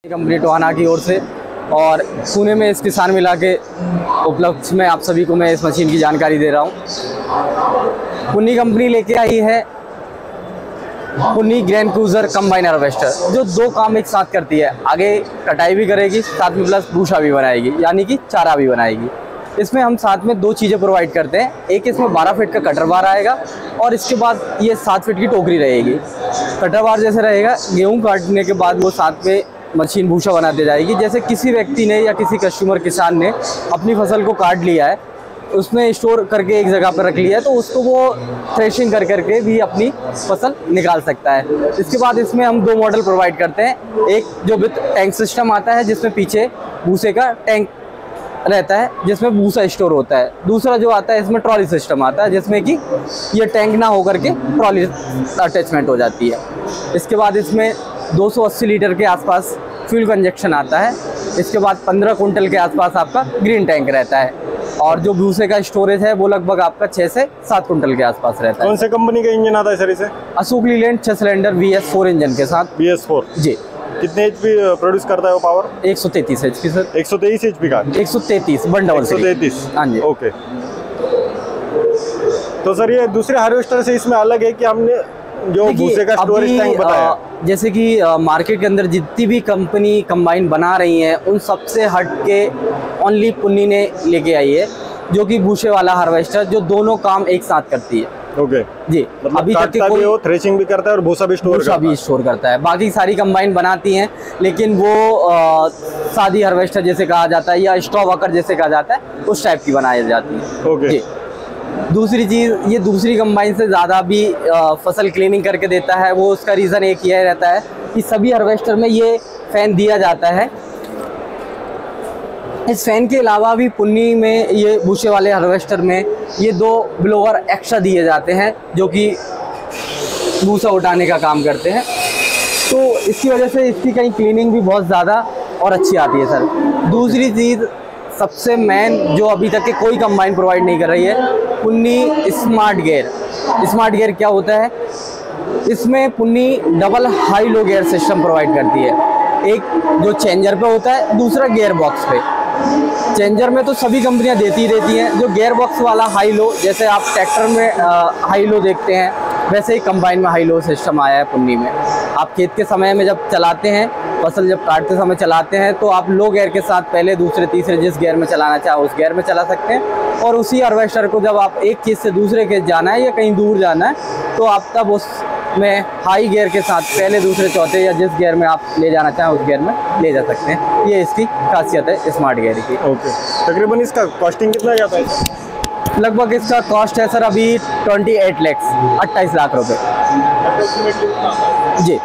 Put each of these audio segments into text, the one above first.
Company Tohana की ओर से और पुणे में इस किसान मेला के उपलक्ष्य में आप सभी को मैं इस मशीन की जानकारी दे रहा हूँ। पुनी कंपनी लेके आई है पुनी ग्रैंड क्रूजर कंबाइन हार्वेस्टर, जो दो काम एक साथ करती है। आगे कटाई भी करेगी, साथ में प्लस भूसा भी बनाएगी, यानी कि चारा भी बनाएगी। इसमें हम साथ में दो चीज़ें प्रोवाइड करते हैं। एक इसमें 12 फीट का कटर बार आएगा और इसके बाद ये 7 फीट की टोकरी रहेगी। कटर बार जैसे रहेगा, गेहूँ काटने के बाद वो साथ में मशीन भूसा बनाते जाएगी। जैसे किसी व्यक्ति ने या किसी कस्टमर किसान ने अपनी फसल को काट लिया है, उसने स्टोर करके एक जगह पर रख लिया है, तो उसको वो थ्रेशिंग कर करके भी अपनी फसल निकाल सकता है। इसके बाद इसमें हम दो मॉडल प्रोवाइड करते हैं। एक जो विद टैंक सिस्टम आता है, जिसमें पीछे भूसे का टैंक रहता है जिसमें भूसा स्टोर होता है। दूसरा जो आता है इसमें ट्रॉली सिस्टम आता है, जिसमें कि ये टैंक ना होकर के ट्रॉली अटैचमेंट हो जाती है। इसके बाद इसमें 280 लीटर के आसपास फ्यूल का इंजेक्शन आता है। इसके बाद 15 कुंटल के आसपास आपका ग्रीन टैंक रहता है और जो भूसे का स्टोरेज है वो लगभग आपका 6 से 7 कुंटल के आसपास रहता है। कौन से कंपनी का इंजन आता है सर इसे? Ashok Leyland 6 cylinder VS4 engine के साथ। VS4 जी। कितने एचपी प्रोड्यूस करता है वो पावर? 133 HP sir. 123 एचपी का? 133 133। हाँ जी, ओके। तो सर ये दूसरे हार्वेस्टर से इसमें अलग है कि हमने जो भूसे का स्टोरेज टैंक बताया, जैसे कि मार्केट के अंदर जितनी भी कंपनी कंबाइन बना रही हैं उन सबसे हट के ओनली पुन्नी ने लेके आई है, जो कि भूसे वाला हार्वेस्टर, जो दोनों काम एक साथ करती है। ओके जी। मतलब अभी तक कोई वो थ्रेशिंग भी करता है और भूसा भी स्टोर करता है। बाकी सारी कंबाइन बनाती हैं, लेकिन वो सादी हार्वेस्टर जैसे कहा जाता है या स्ट्रॉ वर्कर जैसे कहा जाता है, उस टाइप की बनाई जाती है। ओके जी। दूसरी चीज़, ये दूसरी कंबाइन से ज़्यादा भी फसल क्लीनिंग करके देता है। वो उसका रीज़न एक ये रहता है कि सभी हार्वेस्टर में ये फैन दिया जाता है। इस फैन के अलावा भी पुन्नी में ये भूसे वाले हार्वेस्टर में ये 2 ब्लोअर एक्स्ट्रा दिए जाते हैं, जो कि भूसा उठाने का काम करते हैं। तो इसकी वजह से इसकी कहीं क्लीनिंग भी बहुत ज़्यादा और अच्छी आती है सर। दूसरी चीज़ सबसे मेन, जो अभी तक के कोई कंबाइन प्रोवाइड नहीं कर रही है, Punni smart gear. Smart gear क्या होता है? इसमें Punni double high low gear system provide करती है। एक जो चेंजर पे होता है, दूसरा गियर बॉक्स पे। चेंजर में तो सभी कंपनियां देती ही देती हैं। जो गियर बॉक्स वाला हाई लो, जैसे आप ट्रैक्टर में हाई लो देखते हैं, वैसे ही कंबाइन में हाई लो सिस्टम आया है पुन्नी में। आप खेत के समय में जब चलाते हैं, फसल जब काटते समय चलाते हैं, तो आप लो गियर के साथ पहले, दूसरे, तीसरे जिस गियर में चलाना चाहे उस गियर में चला सकते हैं। और उसी हार्वेस्टर को जब आप एक खेत से दूसरे खेत जाना है या कहीं दूर जाना है, तो आप तब उसमें हाई गियर के साथ पहले, दूसरे, चौथे या जिस गियर में आप ले जाना चाहें उस गियर में ले जा सकते हैं। ये इसकी खासियत है स्मार्ट गियर की। ओके। तकरीबन इसका कॉस्टिंग कितना जाता है? लगभग इसका कॉस्ट है सर अभी 28 लाख, 28 लाख रुपए जी।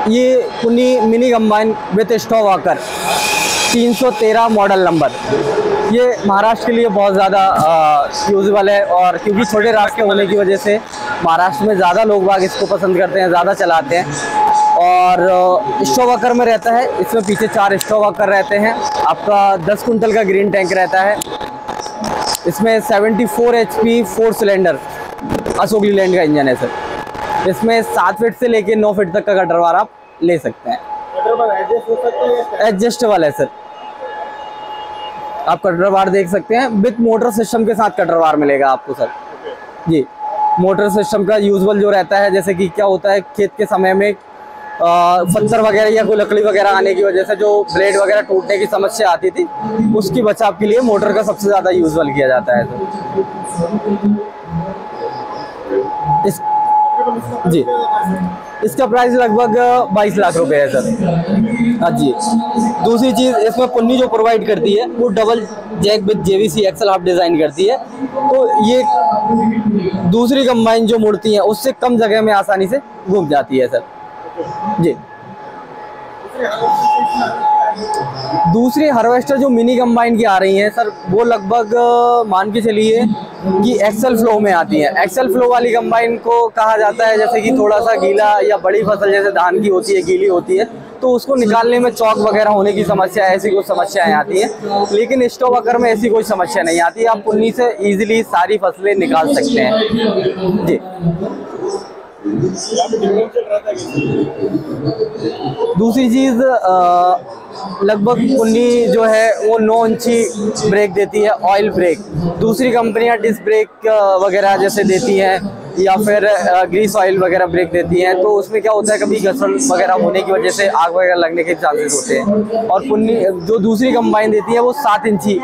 ये Punni mini combine with straw walker 313 model number. ये महाराष्ट्र के लिए बहुत ज़्यादा यूजेबल है, और क्योंकि छोटे रास्ते होने की वजह से महाराष्ट्र में ज़्यादा लोग बाग इसको पसंद करते हैं, ज़्यादा चलाते हैं। और स्ट्रॉ वॉकर में रहता है, इसमें पीछे 4 स्ट्रॉ वॉकर रहते हैं। आपका 10 कुंटल का ग्रीन टैंक रहता है। इसमें 74 HP 4 सिलेंडर अशोक लीलैंड का इंजन है सर। इसमें 7 फीट से लेके 9 फीट तक का कटर बार आप ले सकते हैं। एडजस्टेबल है सर। आप कटर बार देख सकते हैं, विथ मोटर सिस्टम के साथ कटर बार मिलेगा आपको सर जी। मोटर सिस्टम का यूजुअल जो रहता है, जैसे कि क्या होता है, खेत के समय में पत्थर वगैरह या कोई लकड़ी वगैरह आने की वजह से जो ब्लेड वगैरह टूटने की समस्या आती थी, उसकी बचाव के लिए मोटर का सबसे ज़्यादा यूजुअल किया जाता है इस जी। इसका प्राइस लगभग 22 लाख रुपए है सर। हाँ जी। दूसरी चीज़, इसमें पुन्नी जो प्रोवाइड करती है वो double jack with JVC axle half design करती है। तो ये दूसरी कंबाइन जो मुड़ती है उससे कम जगह में आसानी से घूम जाती है सर जी। दूसरी हार्वेस्टर जो मिनी कंबाइन की आ रही हैं सर, वो लगभग मान के चलिए कि एक्सेल फ्लो में आती है। एक्सेल फ्लो वाली कंबाइन को कहा जाता है, जैसे कि थोड़ा सा गीला या बड़ी फसल जैसे धान की होती है, गीली होती है, तो उसको निकालने में चौक वगैरह होने की समस्या, ऐसी कुछ समस्याएं आती हैं। लेकिन स्ट्रॉ वॉकर में ऐसी कोई समस्या नहीं आती, आप पुन्नी से ईजिली सारी फसलें निकाल सकते हैं जी। दूसरी चीज़ लगभग पुन्नी जो है वो 9 इंची ब्रेक देती है, ऑयल ब्रेक। दूसरी कंपनियां डिस्क ब्रेक वगैरह जैसे देती हैं या फिर ग्रीस ऑयल वगैरह ब्रेक देती हैं, तो उसमें क्या होता है कभी घर्षण वगैरह होने की वजह से आग वगैरह लगने के चांसेस होते हैं। और पुन्नी जो दूसरी कंबाइन देती है वो 7 इंची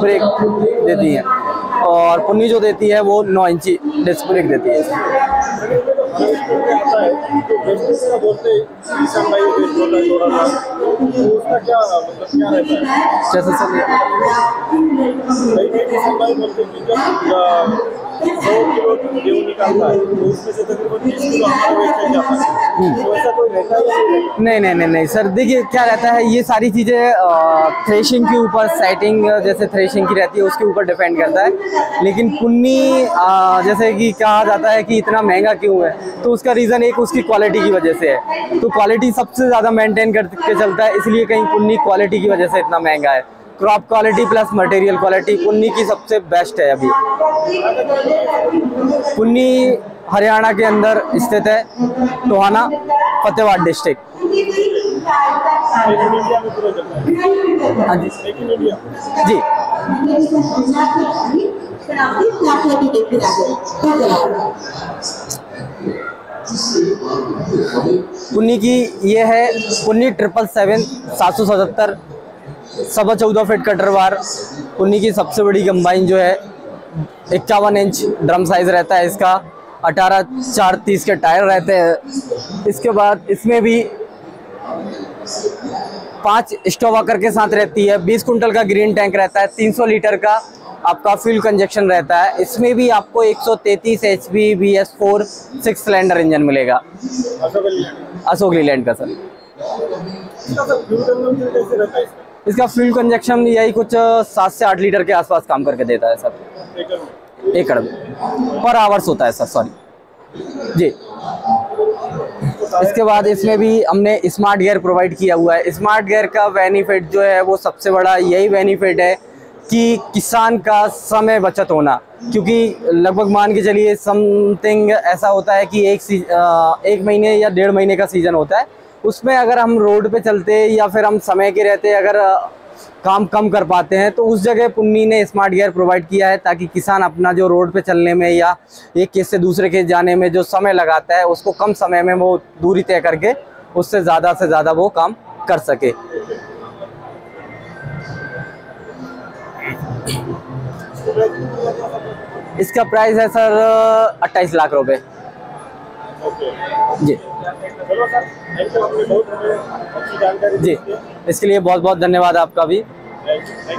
ब्रेक देती है और पुन्नी जो देती है वो 9 इंची डिस्क ब्रेक देती है। जैसे सर नहीं सर, देखिए क्या रहता है, ये सारी चीज़ें थ्रेशिंग के ऊपर, सेटिंग जैसे थ्रेशिंग की रहती है उसके ऊपर डिपेंड करता है। लेकिन पुन्नी जैसे कि कहा जाता है कि इतना महंगा क्यों है, तो उसका रीज़न एक उसकी क्वालिटी की वजह से है। तो क्वालिटी सबसे ज़्यादा मेंटेन करके चलता है, इसलिए कहीं पुन्नी क्वालिटी की वजह से इतना महंगा है। Crop quality plus material quality Punni की सबसे बेस्ट है अभी। पुन्नी हरियाणा के अंदर स्थित है, टोहाना फतेहाबाद डिस्ट्रिक्ट। हाँ जी जी। पुन्नी की ये है पुन्नी 777 777 14.25 फीट कटरवार। पुन्नी की सबसे बड़ी कंबाइन जो है 51 इंच ड्रम साइज रहता है इसका, 18/4/30 के टायर रहते हैं। इसके बाद इसमें भी 5 स्टॉप वॉकर के साथ रहती है, 20 कुंटल का ग्रीन टैंक रहता है, 300 लीटर का आपका फ्यूल कंजक्शन रहता है। इसमें भी आपको 133 HP BS4 6 सिलेंडर इंजन मिलेगा, अशोक लीलैंड का सर। इसका फ्यूल कंजक्शन यही कुछ 7 से 8 लीटर के आसपास काम करके देता है सर, एकड़ में पर आवर्स होता है सर, सॉरी जी। इसके बाद इसमें भी हमने स्मार्ट गियर प्रोवाइड किया हुआ है। स्मार्ट गियर का बेनिफिट जो है वो सबसे बड़ा यही बेनिफिट है कि किसान का समय बचत होना, क्योंकि लगभग मान के चलिए समथिंग ऐसा होता है कि एक महीने या 1.5 महीने का सीज़न होता है, उसमें अगर हम रोड पे चलते या फिर हम समय के रहते अगर काम कम कर पाते हैं, तो उस जगह पुन्नी ने स्मार्ट गियर प्रोवाइड किया है ताकि किसान अपना जो रोड पे चलने में या एक खेत से दूसरे खेत जाने में जो समय लगाता है उसको कम समय में वो दूरी तय करके उससे ज़्यादा से ज़्यादा वो काम कर सके। इसका प्राइस है सर 28 लाख रुपए जी। जी, इसके लिए बहुत बहुत धन्यवाद आपका भी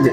जी।